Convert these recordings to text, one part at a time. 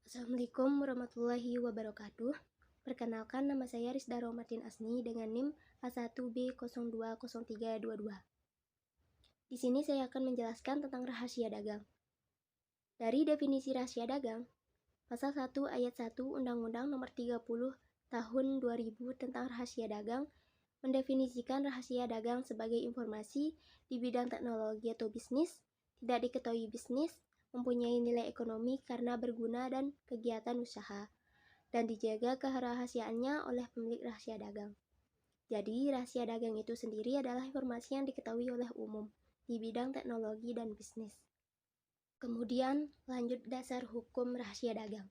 Assalamualaikum warahmatullahi wabarakatuh. Perkenalkan, nama saya Rizda Romatin Asni dengan NIM A1B020322. Di sini saya akan menjelaskan tentang rahasia dagang. Dari definisi rahasia dagang, Pasal 1 Ayat 1 Undang-Undang Nomor 30 Tahun 2000 tentang rahasia dagang mendefinisikan rahasia dagang sebagai informasi di bidang teknologi atau bisnis, tidak diketahui bisnis, mempunyai nilai ekonomi karena berguna dan kegiatan usaha, dan dijaga kerahasiaannya oleh pemilik rahasia dagang. Jadi, rahasia dagang itu sendiri adalah informasi yang diketahui oleh umum di bidang teknologi dan bisnis. Kemudian, lanjut dasar hukum rahasia dagang.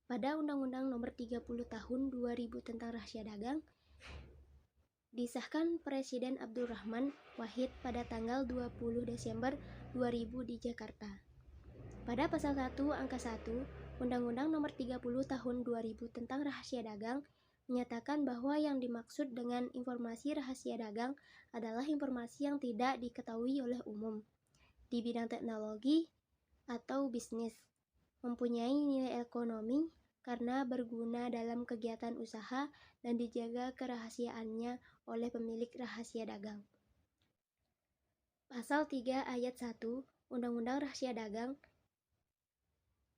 Pada Undang-Undang Nomor 30 Tahun 2000 tentang rahasia dagang, disahkan Presiden Abdurrahman Wahid pada tanggal 20 Desember 2000 di Jakarta. Pada Pasal 1 Angka 1 Undang-Undang Nomor 30 Tahun 2000 tentang rahasia dagang menyatakan bahwa yang dimaksud dengan informasi rahasia dagang adalah informasi yang tidak diketahui oleh umum di bidang teknologi atau bisnis, mempunyai nilai ekonomi karena berguna dalam kegiatan usaha dan dijaga kerahasiaannya oleh pemilik rahasia dagang. Pasal 3 Ayat 1 Undang-Undang Rahasia Dagang,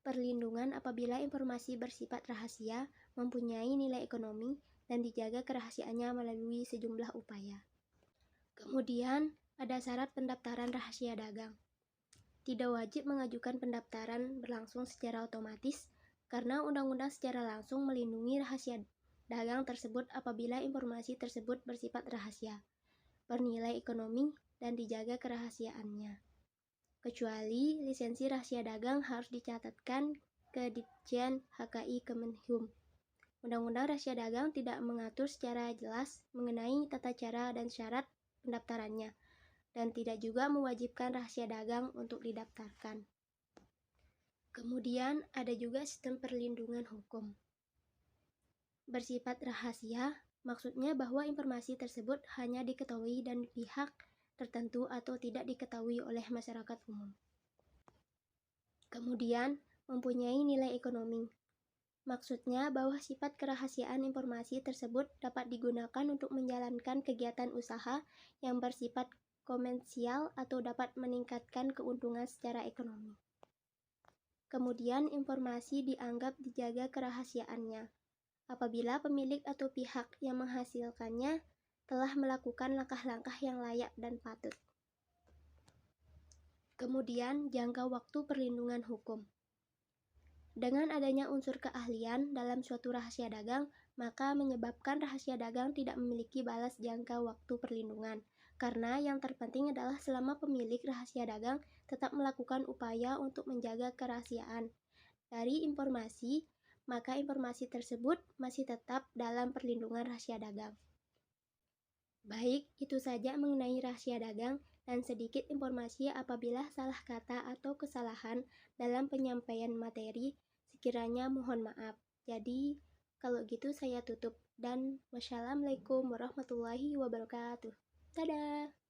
perlindungan apabila informasi bersifat rahasia, mempunyai nilai ekonomi, dan dijaga kerahasiaannya melalui sejumlah upaya. Kemudian, ada syarat pendaftaran rahasia dagang. Tidak wajib mengajukan pendaftaran berlangsung secara otomatis, karena undang-undang secara langsung melindungi rahasia dagang tersebut apabila informasi tersebut bersifat rahasia, bernilai ekonomi, dan dijaga kerahasiaannya. Kecuali lisensi rahasia dagang harus dicatatkan ke Ditjen HKI Kemenhum. Undang-undang rahasia dagang tidak mengatur secara jelas mengenai tata cara dan syarat pendaftarannya, dan tidak juga mewajibkan rahasia dagang untuk didaftarkan. Kemudian ada juga sistem perlindungan hukum. Bersifat rahasia, maksudnya bahwa informasi tersebut hanya diketahui dan pihak tertentu atau tidak diketahui oleh masyarakat umum. Kemudian, mempunyai nilai ekonomi. Maksudnya bahwa sifat kerahasiaan informasi tersebut dapat digunakan untuk menjalankan kegiatan usaha yang bersifat komersial atau dapat meningkatkan keuntungan secara ekonomi. Kemudian, informasi dianggap dijaga kerahasiaannya apabila pemilik atau pihak yang menghasilkannya telah melakukan langkah-langkah yang layak dan patut. Kemudian, jangka waktu perlindungan hukum. Dengan adanya unsur keahlian dalam suatu rahasia dagang, maka menyebabkan rahasia dagang tidak memiliki balas jangka waktu perlindungan, karena yang terpenting adalah selama pemilik rahasia dagang tetap melakukan upaya untuk menjaga kerahasiaan dari informasi, maka informasi tersebut masih tetap dalam perlindungan rahasia dagang. Baik, itu saja mengenai rahasia dagang dan sedikit informasi apabila salah kata atau kesalahan dalam penyampaian materi, sekiranya mohon maaf. Jadi, kalau gitu saya tutup dan wassalamualaikum warahmatullahi wabarakatuh. Dadah!